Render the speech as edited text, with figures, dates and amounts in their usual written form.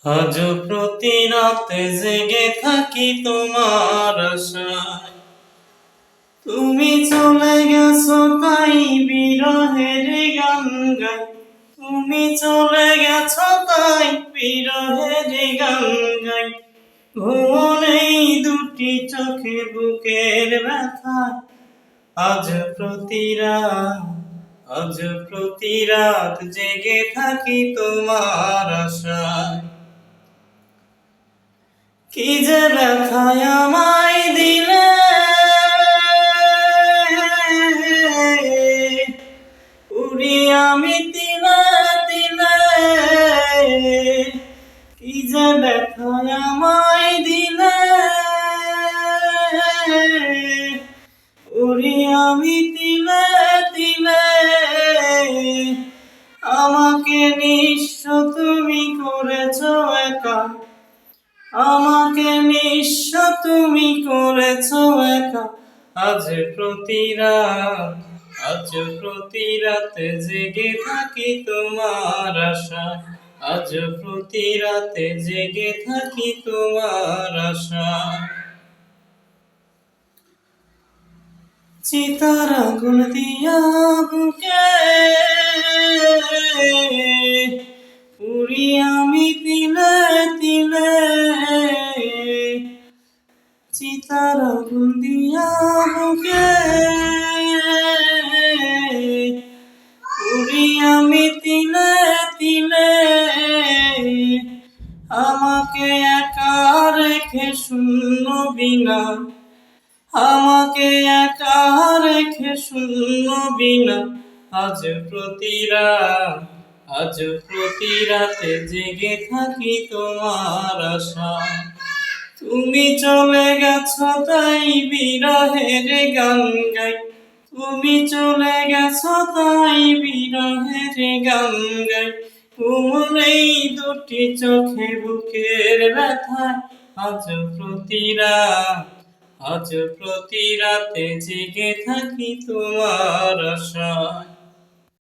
আজ প্রতি রাতে জেগে থাকি তোমার আশায়। তুমি চলে গেছো তাই বিরহের গান গাই। তুমি চলে গেছো তাই বিরহের গান গাই। ঘুম নেই দুটি চোখে বুকের ব্যথায়। আজ প্রতি রাত জেগে থাকি তোমার আশায়। কি যে ব্যথায় আমায় দিলে, উড়ি আমি তিলে তিলে। কি যে ব্যথায় আমায় দিলে, উড়ি আমি তিলে তিলে। আমাকে নিঃস্ব তুমি করেছো একা, আমাকে নিঃস্ব তুমি করেছো একা। আজ প্রতি রাতে জেগে থাকি তোমার আশায়। আজ প্রতি রাতে জেগে থাকি তোমার আশায়। চিতার আগুন দিয়া বুকে পুরি আমি তিলে তিলে। চিতার আগুন দিয়া বুকে পুরি আমি তিলে তিলে। আমাকে একা রেখে শূন্য বিনা, আমাকে একা রেখে শূন্য বিনা। আজ প্রতি রাতে জেগে থাকি তোমার আশায়। তুমি চলে গেছো তাই বিরহের গান গাই। তুমি চলে গেছো তাই বিরহের গান গাই। ঘুম নেই দুটি চোখে বুকের ব্যথায়। আজ প্রতি রাতে জেগে থাকি তোমার আশায়।